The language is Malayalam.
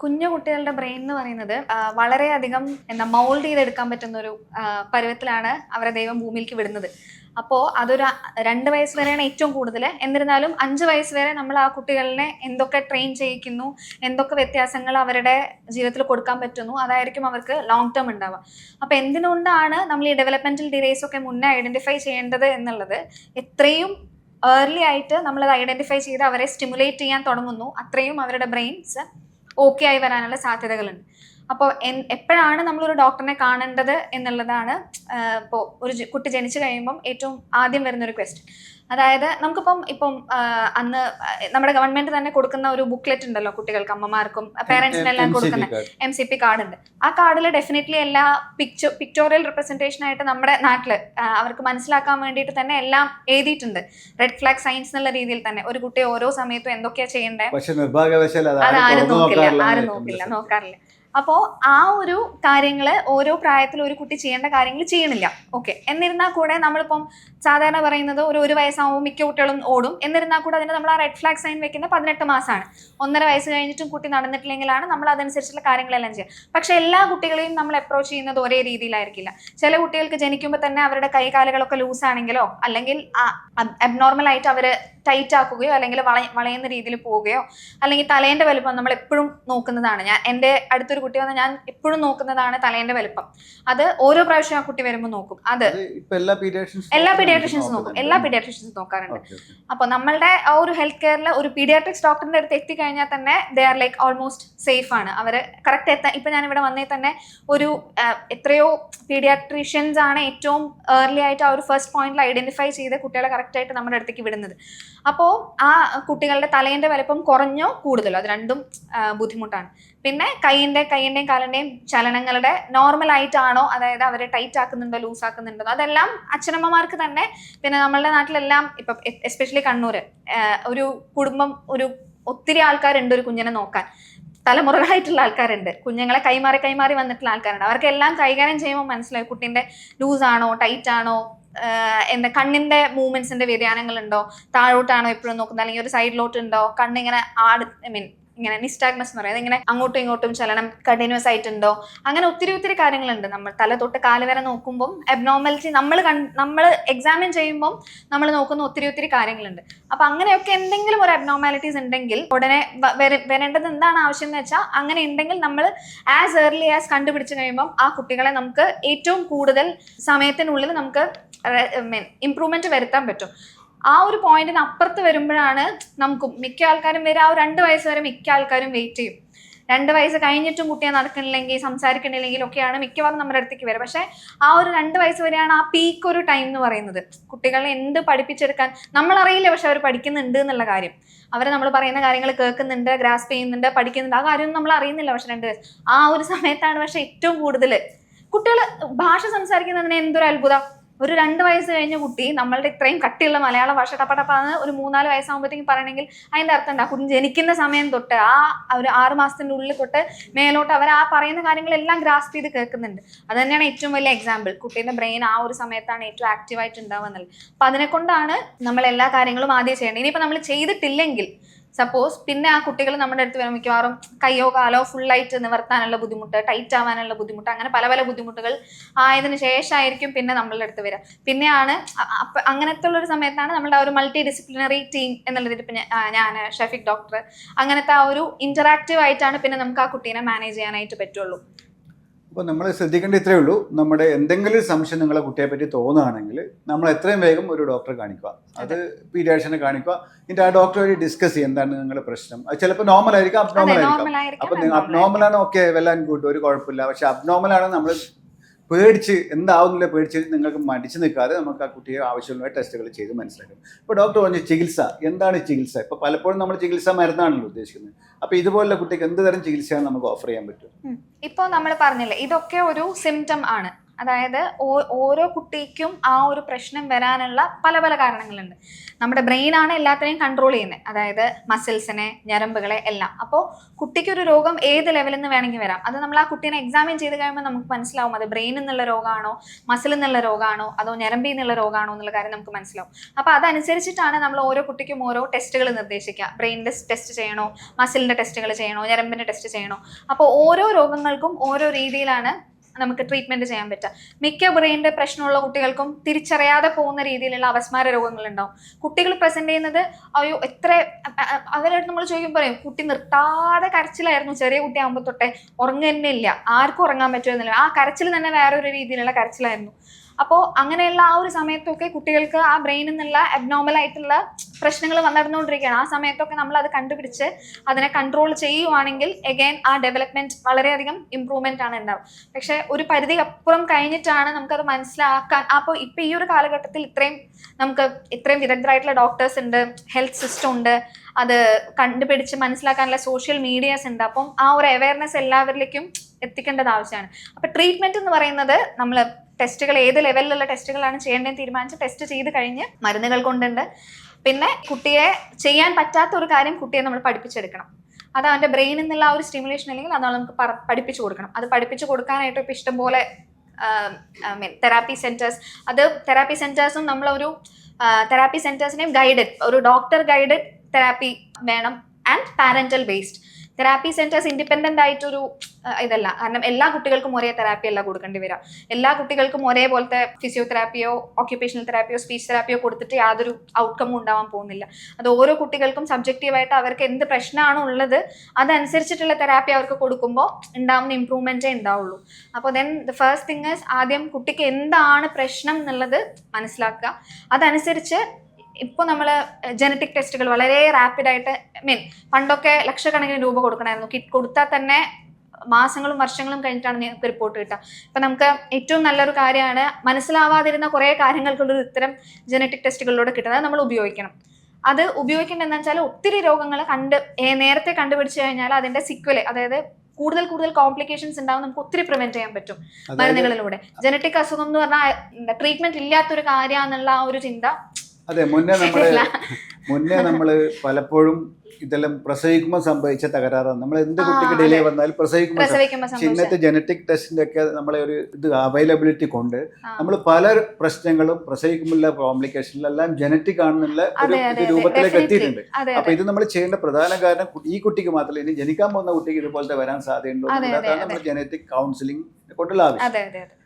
കുഞ്ഞു കുട്ടികളുടെ ബ്രെയിൻ എന്ന് പറയുന്നത് വളരെയധികം മൗൾഡ് ചെയ്തെടുക്കാൻ പറ്റുന്ന ഒരു പരുവത്തിലാണ് അവരെ ദൈവം ഭൂമിയിലേക്ക് വിടുന്നത്. അപ്പോൾ അതൊരു 2 വയസ്സ് വരെയാണ് ഏറ്റവും കൂടുതൽ. എന്നിരുന്നാലും 5 വയസ്സ് വരെ നമ്മൾ ആ കുട്ടികളെ എന്തൊക്കെ ട്രെയിൻ ചെയ്യിക്കുന്നു, എന്തൊക്കെ വ്യത്യാസങ്ങൾ അവരുടെ ജീവിതത്തിൽ കൊടുക്കാൻ പറ്റുന്നു, അതായിരിക്കും അവർക്ക് ലോങ് ടേം ഉണ്ടാവുക. അപ്പോൾ എന്തുകൊണ്ടാണ് നമ്മൾ ഈ ഡെവലപ്മെന്റൽ ഡിലേസ് ഒക്കെ മുന്നേ ഐഡന്റിഫൈ ചെയ്യേണ്ടത് എന്നുള്ളത്, എത്രയും ഏർലി ആയിട്ട് നമ്മളത് ഐഡന്റിഫൈ ചെയ്ത് അവരെ സ്റ്റിമുലേറ്റ് ചെയ്യാൻ തുടങ്ങുന്നു, അത്രയും അവരുടെ ബ്രെയിൻസ് ഓക്കെ ആയി വരാനുള്ള സാധ്യതകളുണ്ട്. അപ്പോൾ എപ്പോഴാണ് നമ്മളൊരു ഡോക്ടറിനെ കാണേണ്ടത് എന്നുള്ളതാണ് ഇപ്പോൾ ഒരു കുട്ടി ജനിച്ചു കഴിയുമ്പം ഏറ്റവും ആദ്യം വരുന്നൊരു ക്വസ്റ്റ്യൻ. അതായത് ഇപ്പം അന്ന് നമ്മുടെ ഗവൺമെന്റ് തന്നെ കൊടുക്കുന്ന ഒരു ബുക്ക്ലെറ്റ് ഉണ്ടല്ലോ കുട്ടികൾക്ക്, അമ്മമാർക്കും പേരൻസിനെല്ലാം കൊടുക്കുന്ന MCP കാർഡ് ഉണ്ട്. ആ കാർഡിൽ ഡെഫിനറ്റ്ലി എല്ലാ പിക്ചോറിയൽ റിപ്രസെന്റേഷൻ ആയിട്ട് നമ്മുടെ നാട്ടില് അവർക്ക് മനസ്സിലാക്കാൻ വേണ്ടിയിട്ട് തന്നെ എല്ലാം എഴുതിയിട്ടുണ്ട്. റെഡ് ഫ്ലാഗ് സൈൻസ് എന്നുള്ള രീതിയിൽ തന്നെ ഒരു കുട്ടി ഓരോ സമയത്തും എന്തൊക്കെയാ ചെയ്യേണ്ടത് അത് ആരും നോക്കാറില്ല. അപ്പോൾ ആ ഒരു കാര്യങ്ങൾ ഓരോ പ്രായത്തിൽ ഒരു കുട്ടി ചെയ്യേണ്ട കാര്യങ്ങൾ ചെയ്യണില്ല. ഓക്കെ, എന്നിരുന്നാൽ കൂടെ നമ്മളിപ്പം സാധാരണ പറയുന്നത് ഒരു വയസ്സാകുമ്പോൾ മിക്ക കുട്ടികളും ഓടും. എന്നിരുന്നാൽ കൂടെ അതിന് നമ്മൾ ആ റെഡ് ഫ്ലാഗ് സൈൻ വെക്കുന്ന 18 മാസമാണ്. 1.5 വയസ്സ് കഴിഞ്ഞിട്ടും കുട്ടി നടന്നിട്ടില്ലെങ്കിലാണ് നമ്മൾ അതനുസരിച്ചുള്ള കാര്യങ്ങളെല്ലാം ചെയ്യുക. പക്ഷെ എല്ലാ കുട്ടികളെയും നമ്മൾ അപ്രോച്ച് ചെയ്യുന്നത് ഒരേ രീതിയിലായിരിക്കില്ല. ചില കുട്ടികൾക്ക് ജനിക്കുമ്പോൾ തന്നെ അവരുടെ കൈകാലുകളൊക്കെ ലൂസ് ആണെങ്കിലോ, അല്ലെങ്കിൽ അബ്നോർമൽ ആയിട്ട് അവർ ടൈറ്റ് ആക്കുകയോ അല്ലെങ്കിൽ വളയുന്ന രീതിയിൽ പോവുകയോ, അല്ലെങ്കിൽ തലേന്റെ വലുപ്പം നമ്മൾ എപ്പോഴും നോക്കുന്നതാണ്. എൻ്റെ അടുത്തൊരു കുട്ടി വന്നാൽ ഞാൻ എപ്പോഴും നോക്കുന്നതാണ് തലേന്റെ വലുപ്പം. അത് ഓരോ പ്രാവശ്യം ആ കുട്ടി വരുമ്പോൾ നോക്കും. അത് എല്ലാ പീഡിയാട്രീഷ്യൻസും നോക്കാറുണ്ട്. അപ്പോൾ നമ്മളുടെ ആ ഒരു ഹെൽത്ത് കെയറിൽ ഒരു പീഡിയാട്രിക്സ് ഡോക്ടറിന്റെ അടുത്ത് എത്തിക്കഴിഞ്ഞാൽ തന്നെ they are like almost safe ആണ്. അവർ കറക്റ്റ് ഇപ്പൊ ഞാൻ ഇവിടെ വന്നേ തന്നെ ഒരു എത്രയോ പീഡിയാട്രീഷ്യൻസ് ആണ് ഏറ്റവും ഏർലി ആയിട്ട് ആ ഒരു ഫസ്റ്റ് പോയിന്റിൽ ഐഡന്റിഫൈ ചെയ്ത് കുട്ടികളെ കറക്റ്റ് ആയിട്ട് നമ്മുടെ അടുത്തേക്ക് വിടുന്നത്. അപ്പോൾ ആ കുട്ടികളുടെ തലേന്റെ വലുപ്പം കുറഞ്ഞോ കൂടുതലോ അത് രണ്ടും ബുദ്ധിമുട്ടാണ്. പിന്നെ കൈയിന്റെയും കാലിന്റെയും ചലനങ്ങളുടെ നോർമൽ ആയിട്ടാണോ, അതായത് അവരെ ടൈറ്റ് ആക്കുന്നുണ്ടോ ലൂസ് ആക്കുന്നുണ്ടോ, അതെല്ലാം അച്ഛനമ്മമാർക്ക് തന്നെ. പിന്നെ നമ്മളുടെ നാട്ടിലെല്ലാം ഇപ്പൊ എസ്പെഷ്യലി കണ്ണൂര് ഒരു കുടുംബം ഒത്തിരി ആൾക്കാരുണ്ട് ഒരു കുഞ്ഞിനെ നോക്കാൻ. തലമുറകളായിട്ടുള്ള ആൾക്കാരുണ്ട്, കുഞ്ഞുങ്ങളെ കൈമാറി വന്നിട്ടുള്ള ആൾക്കാരുണ്ട്. അവർക്കെല്ലാം കൈകാര്യം ചെയ്യുമ്പോൾ മനസ്സിലായി കുട്ടീൻ്റെ ലൂസ് ആണോ ടൈറ്റ് ആണോ, എന്താ കണ്ണിന്റെ മൂവ്മെന്റ്സിന്റെ വ്യതിയാനങ്ങളുണ്ടോ, താഴോട്ടാണോ എപ്പോഴും നോക്കുന്നത്, അല്ലെങ്കിൽ ഒരു സൈഡിലോട്ട് ഉണ്ടോ, കണ്ണിങ്ങനെ ഇങ്ങനെ നിസ്റ്റാഗ്നസ് എന്ന് പറയുന്നത്, ഇങ്ങനെ അങ്ങോട്ടും ഇങ്ങോട്ടും ചലനം കണ്ടിന്യൂസ് ആയിട്ടുണ്ടോ, അങ്ങനെ ഒത്തിരി കാര്യങ്ങളുണ്ട്. നമ്മൾ തല തൊട്ട് കാല് വരെ നോക്കുമ്പോൾ അബ്നോർമാലിറ്റി നമ്മൾ എക്സാമിൻ ചെയ്യുമ്പോൾ നമ്മൾ നോക്കുന്ന ഒത്തിരി കാര്യങ്ങളുണ്ട്. അപ്പൊ അങ്ങനെയൊക്കെ എന്തെങ്കിലും ഒരു അബ്നോർമാലിറ്റീസ് ഉണ്ടെങ്കിൽ ഉടനെ വരേണ്ടത് എന്താണ് ആവശ്യം എന്ന് വെച്ചാൽ, അങ്ങനെ ഉണ്ടെങ്കിൽ നമ്മൾ ആസ് ഏർലി ആസ് കണ്ടുപിടിച്ചു കഴിയുമ്പോൾ ആ കുട്ടികളെ നമുക്ക് ഏറ്റവും കൂടുതൽ സമയത്തിനുള്ളിൽ നമുക്ക് ഇംപ്രൂവ്മെന്റ് വരുത്താൻ പറ്റും. ആ ഒരു പോയിന്റിന് അപ്പുറത്ത് വരുമ്പോഴാണ് നമുക്ക് മിക്ക ആൾക്കാരും ആ 2 വയസ്സ് വരെ മിക്ക ആൾക്കാരും വെയിറ്റ് ചെയ്യും. 2 വയസ്സ് കഴിഞ്ഞിട്ടും കുട്ടിയെ നടക്കണില്ലെങ്കിൽ സംസാരിക്കണില്ലെങ്കിൽ ഒക്കെയാണ് മിക്കവാറും നമ്മുടെ അടുത്തേക്ക് വരിക. പക്ഷെ ആ ഒരു 2 വയസ്സ് വരെയാണ് ആ പീക്ക് ഒരു ടൈം എന്ന് പറയുന്നത്. കുട്ടികളെ എന്ത് പഠിപ്പിച്ചെടുക്കാൻ നമ്മളറിയില്ല, പക്ഷെ അവർ പഠിക്കുന്നുണ്ട് എന്നുള്ള കാര്യം, അവർ നമ്മൾ പറയുന്ന കാര്യങ്ങൾ കേൾക്കുന്നുണ്ട്, ഗ്രാസ്പ് ചെയ്യുന്നുണ്ട്, പഠിക്കുന്നുണ്ട്, ആ കാര്യമൊന്നും നമ്മൾ അറിയുന്നില്ല. പക്ഷെ 2 വയസ്സ് ആ ഒരു സമയത്താണ് പക്ഷെ ഏറ്റവും കൂടുതൽ കുട്ടികൾ ഭാഷ സംസാരിക്കുന്നതിന് എന്തൊരു അത്ഭുതം. ഒരു 2 വയസ്സ് കഴിഞ്ഞ കുട്ടി നമ്മളുടെ ഇത്രയും കട്ടിയുള്ള മലയാള ഭാഷ ടപ്പടപ്പാന്ന് ഒരു 3-4 വയസ്സാകുമ്പോഴത്തേക്കും പറയണമെങ്കിൽ അതിന്റെ അർത്ഥം എന്താ, കുട്ടി ജനിക്കുന്ന സമയം തൊട്ട് ആ ഒരു 6 മാസത്തിന്റെ ഉള്ളിൽ തൊട്ട് മേലോട്ട് അവർ ആ പറയുന്ന കാര്യങ്ങളെല്ലാം ഗ്രാസ്പ് ചെയ്ത് കേൾക്കുന്നുണ്ട്. അത് തന്നെയാണ് ഏറ്റവും വലിയ എക്സാമ്പിൾ. കുട്ടീന്റെ ബ്രെയിൻ ആ ഒരു സമയത്താണ് ഏറ്റവും ആക്റ്റീവായിട്ട് ഉണ്ടാവുക എന്നുള്ളത്. അപ്പൊ അതിനെക്കൊണ്ടാണ് നമ്മൾ എല്ലാ കാര്യങ്ങളും ആദ്യം ചെയ്യേണ്ടത്. ഇനിയിപ്പോൾ നമ്മൾ ചെയ്തിട്ടില്ലെങ്കിൽ സപ്പോസ് പിന്നെ ആ കുട്ടികൾ നമ്മുടെ അടുത്ത് വരും, മിക്കവാറും കയ്യോ കാലോ ഫുള്ളായിട്ട് നിവർത്താനുള്ള ബുദ്ധിമുട്ട്, ടൈറ്റ് ആവാനുള്ള ബുദ്ധിമുട്ട്, അങ്ങനെ പല ബുദ്ധിമുട്ടുകൾ ആയതിനു ശേഷമായിരിക്കും പിന്നെ നമ്മളുടെ അടുത്ത് വരിക. പിന്നെയാണ് അങ്ങനത്തെ ഉള്ളൊരു സമയത്താണ് നമ്മളുടെ ആ ഒരു മൾട്ടി ഡിസിപ്ലിനറി ടീം എന്നുള്ളത്. ഇപ്പം ഞാൻ ഷഫീഖ് ഡോക്ടർ, അങ്ങനത്തെ ആ ഒരു ഇന്ററാക്റ്റീവ് ആയിട്ടാണ് പിന്നെ നമുക്ക് ആ കുട്ടീനെ മാനേജ് ചെയ്യാനായിട്ട് പറ്റുള്ളൂ. അപ്പോൾ നമ്മൾ ശ്രദ്ധിക്കേണ്ട ഇത്രയേ ഉള്ളൂ, നമ്മുടെ എന്തെങ്കിലും സംശയം നിങ്ങളെ കുട്ടിയെ പറ്റി തോന്നുകയാണെങ്കിൽ നമ്മൾ എത്രയും വേഗം ഒരു ഡോക്ടറെ കാണിക്കുക. അത് പീഡിയാട്രിഷ്യനെ കാണിക്കുക. എന്നിട്ട് ആ ഡോക്ടറുമായി ഡിസ്കസ് ചെയ്യുക എന്താണ് നിങ്ങളുടെ പ്രശ്നം. അത് ചിലപ്പോൾ നോർമൽ ആയിരിക്കും, അബ്നോർമൽ ആയിരിക്കും. അപ്പം അബ്നോർമലാണ്, ഓക്കെ, വെൽ ആൻഡ് ഗുഡ്, ഒരു കുഴപ്പമില്ല. പക്ഷെ അബ്നോർമലാണ് നമ്മൾ പേടിച്ച് എന്താവുന്നില്ല പേടിച്ച് നിങ്ങൾക്ക് മടിച്ചു നിൽക്കാതെ നമുക്ക് ആ കുട്ടിയെ ആവശ്യമായ ടെസ്റ്റുകൾ ചെയ്ത് മനസ്സിലാക്കും. ഇപ്പോൾ ഡോക്ടർ പറഞ്ഞു ചികിത്സ, എന്താണ് ചികിത്സ? ഇപ്പോൾ പലപ്പോഴും നമ്മൾ ചികിത്സ മരുന്നാണല്ലോ ഉദ്ദേശിക്കുന്നത്. അപ്പോൾ ഇതുപോലുള്ള കുട്ടിക്ക് എന്ത് തരം ചികിത്സയാണ് നമുക്ക് ഓഫർ ചെയ്യാൻ പറ്റും? ഇപ്പോൾ നമ്മൾ പറഞ്ഞില്ലേ, ഇതൊക്കെ ഒരു സിംറ്റം ആണ്. അതായത് ഓരോ കുട്ടിക്കും ആ ഒരു പ്രശ്നം വരാനുള്ള പല പല കാരണങ്ങളുണ്ട്. നമ്മുടെ ബ്രെയിൻ ആണ് എല്ലാത്തിനെയും കൺട്രോൾ ചെയ്യുന്നത്, അതായത് മസിൽസിനെ, ഞരമ്പുകളെ എല്ലാം. അപ്പോൾ കുട്ടിക്കൊരു രോഗം ഏത് ലെവലിൽ നിന്ന് വേണമെങ്കിൽ വരാം. അത് നമ്മൾ ആ കുട്ടീനെ എക്സാമിൻ ചെയ്ത് കഴിയുമ്പോൾ നമുക്ക് മനസ്സിലാവും അത് ബ്രെയിനിൽ നിന്നുള്ള രോഗമാണോ, മസിലിൽ നിന്നുള്ള രോഗമാണോ, അതോ ഞരമ്പിൽ നിന്നുള്ള രോഗമാണോ എന്നുള്ള കാര്യം നമുക്ക് മനസ്സിലാവും. അപ്പോൾ അതനുസരിച്ചിട്ടാണ് നമ്മൾ ഓരോ കുട്ടിക്കും ഓരോ ടെസ്റ്റുകൾ നിർദ്ദേശിക്കുക. ബ്രെയിനിൻ്റെ ടെസ്റ്റ് ചെയ്യണോ, മസിലിൻ്റെ ടെസ്റ്റുകൾ ചെയ്യണോ, ഞരമ്പിൻ്റെ ടെസ്റ്റ് ചെയ്യണോ. അപ്പോൾ ഓരോ രോഗങ്ങൾക്കും ഓരോ രീതിയിലാണ് നമുക്ക് ട്രീറ്റ്മെന്റ് ചെയ്യാൻ പറ്റുക. മിക്ക ബ്രെയിനിന്റെ പ്രശ്നമുള്ള കുട്ടികൾക്കും തിരിച്ചറിയാതെ പോകുന്ന രീതിയിലുള്ള അപസ്മാര രോഗങ്ങൾ ഉണ്ടാവും. കുട്ടികൾ പ്രസന്റ് ചെയ്യുന്നത് അയ്യോ എത്ര അവരായിട്ട് നമ്മൾ ചോദിക്കുമ്പോൾ പറയും കുട്ടി നിർത്താതെ കരച്ചിലായിരുന്നു, ചെറിയ കുട്ടി ആകുമ്പോൾ തൊട്ടേ ഉറങ്ങുക തന്നെ ഇല്ല, ആർക്കും ഉറങ്ങാൻ പറ്റുമെന്നില്ല, ആ കരച്ചിൽ തന്നെ വേറൊരു രീതിയിലുള്ള കരച്ചിലായിരുന്നു. അപ്പോൾ അങ്ങനെയുള്ള ആ ഒരു സമയത്തൊക്കെ കുട്ടികൾക്ക് ആ ബ്രെയിനിൽ നിന്നുള്ള അബ്നോർമൽ ആയിട്ടുള്ള പ്രശ്നങ്ങൾ വന്നിരുന്നുകൊണ്ടിരിക്കുകയാണ്. ആ സമയത്തൊക്കെ നമ്മൾ അത് കണ്ടുപിടിച്ച് അതിനെ കൺട്രോൾ ചെയ്യുവാണെങ്കിൽ എഗെയിൻ ആ ഡെവലപ്മെന്റ് വളരെയധികം ഇമ്പ്രൂവ്മെന്റ് ആണ് ഉണ്ടാവും. പക്ഷെ ഒരു പരിധി അപ്പുറം കഴിഞ്ഞിട്ടാണ് നമുക്കത് മനസ്സിലാക്കാൻ. അപ്പോൾ ഇപ്പം ഈ ഒരു കാലഘട്ടത്തിൽ ഇത്രയും വിദഗ്ധരായിട്ടുള്ള ഡോക്ടേഴ്സ് ഉണ്ട്, ഹെൽത്ത് സിസ്റ്റം ഉണ്ട്, അത് കണ്ടുപിടിച്ച് മനസ്സിലാക്കാനുള്ള സോഷ്യൽ മീഡിയാസ് ഉണ്ട്. അപ്പം ആ ഒരു അവയർനെസ് എല്ലാവരിലേക്കും എത്തിക്കേണ്ടത് ആവശ്യമാണ്. അപ്പം ട്രീറ്റ്മെന്റ് എന്ന് പറയുന്നത് നമ്മൾ ടെസ്റ്റുകൾ ഏത് ലെവലിലുള്ള ടെസ്റ്റുകളാണ് ചെയ്യേണ്ടതെന്ന് തീരുമാനിച്ച് ടെസ്റ്റ് ചെയ്ത് കഴിഞ്ഞ് മരുന്നുകൾ കൊണ്ടുണ്ട്. പിന്നെ കുട്ടിയെ ചെയ്യാൻ പറ്റാത്ത ഒരു കാര്യം കുട്ടിയെ നമ്മൾ പഠിപ്പിച്ചെടുക്കണം. അത് അവൻ്റെ ബ്രെയിനിൽ നിന്നുള്ള ആ ഒരു സ്റ്റിമുലേഷൻ അല്ലെങ്കിൽ അത് നമുക്ക് പഠിപ്പിച്ചു കൊടുക്കണം. അത് പഠിപ്പിച്ചു കൊടുക്കാനായിട്ട് ഇപ്പോൾ ഇഷ്ടംപോലെ തെറാപ്പി സെൻറ്റേഴ്സ്, അത് തെറാപ്പി സെൻറ്റേഴ്സും നമ്മളൊരു തെറാപ്പി സെൻറ്റേഴ്സിനെയും ഒരു ഡോക്ടർ ഗൈഡഡ് തെറാപ്പി വേണം and parental based. Therapy centres independent ആയിട്ടൊരു ഇതല്ല. കാരണം എല്ലാ കുട്ടികൾക്കും ഒരേ തെറാപ്പി അല്ല കൊടുക്കേണ്ടി വരിക. എല്ലാ കുട്ടികൾക്കും ഒരേപോലത്തെ ഫിസിയോതെറാപ്പിയോ ഓക്യുപേഷണൽ തെറാപ്പിയോ സ്പീച്ച് തെറാപ്പിയോ കൊടുത്തിട്ട് യാതൊരു ഔട്ട്കമ്മും ഉണ്ടാവാൻ പോകുന്നില്ല. അത് ഓരോ കുട്ടികൾക്കും സബ്ജക്റ്റീവായിട്ട് അവർക്ക് എന്ത് പ്രശ്നമാണോ ഉള്ളത് അതനുസരിച്ചിട്ടുള്ള തെറാപ്പി അവർക്ക് കൊടുക്കുമ്പോൾ ഉണ്ടാവുന്ന ഇമ്പ്രൂവ്മെന്റേ ഉണ്ടാവുള്ളൂ. അപ്പോൾ then the first thing is ആദ്യം കുട്ടിക്ക് എന്താണ് പ്രശ്നം എന്നുള്ളത് മനസ്സിലാക്കുക. അതനുസരിച്ച് ഇപ്പോൾ നമ്മൾ ജനറ്റിക് ടെസ്റ്റുകൾ വളരെ റാപ്പിഡായിട്ട് പണ്ടൊക്കെ ലക്ഷക്കണക്കിന് രൂപ കൊടുക്കണമായിരുന്നു. കിറ്റ് കൊടുത്താൽ തന്നെ മാസങ്ങളും വർഷങ്ങളും കഴിഞ്ഞിട്ടാണ് നിങ്ങൾക്ക് റിപ്പോർട്ട് കിട്ടുക. ഇപ്പം നമുക്ക് ഏറ്റവും നല്ലൊരു കാര്യമാണ് മനസ്സിലാവാതിരുന്ന കുറേ കാര്യങ്ങൾക്കുള്ളൊരു ഉത്തരം ജനറ്റിക് ടെസ്റ്റുകളിലൂടെ കിട്ടുന്നത്. നമ്മൾ ഉപയോഗിക്കണം. അത് ഉപയോഗിക്കേണ്ടതെന്ന് വെച്ചാൽ ഒത്തിരി രോഗങ്ങൾ നേരത്തെ കണ്ടുപിടിച്ച് കഴിഞ്ഞാൽ അതിൻ്റെ സിക്വല്, അതായത് കൂടുതൽ കോംപ്ലിക്കേഷൻസ് ഉണ്ടാവും, നമുക്ക് ഒത്തിരി പ്രിവെന്റ് ചെയ്യാൻ പറ്റും മരുന്നുകളിലൂടെ. ജനറ്റിക് അസുഖം എന്ന് പറഞ്ഞാൽ ട്രീറ്റ്മെന്റ് ഇല്ലാത്തൊരു കാര്യമാണെന്നുള്ള ആ ഒരു ചിന്ത. അതെ, മുന്നേ നമ്മൾ പലപ്പോഴും ഇതെല്ലാം പ്രസവിക്കുമ്പോൾ സംഭവിച്ച തകരാറാണ്. നമ്മൾ എന്ത് കുട്ടിക്ക് ഡിലേ വന്നാലും പ്രസവിക്കുമ്പോൾ ഇന്നത്തെ ജനറ്റിക് ടെസ്റ്റിന്റെ ഒക്കെ നമ്മളെ ഒരു ഇത് അവൈലബിലിറ്റി കൊണ്ട് നമ്മൾ പല പ്രശ്നങ്ങളും പ്രസവിക്കുമ്പോഴുള്ള കോംപ്ലിക്കേഷനിലെല്ലാം ജനറ്റിക് ആണെന്നുള്ള ഒരു രൂപത്തിലേക്ക് എത്തിയിട്ടുണ്ട്. അപ്പൊ ഇത് നമ്മൾ ചെയ്യേണ്ട പ്രധാന കാരണം ഈ കുട്ടിക്ക് മാത്രമല്ല, ഇനി ജനിക്കാൻ പോകുന്ന കുട്ടിക്ക് ഇതുപോലത്തെ വരാൻ സാധ്യതയുണ്ടോ, അതാണ് നമ്മൾ ജനറ്റിക് കൗൺസിലിംഗ് കൊണ്ടുള്ള ആവശ്യം.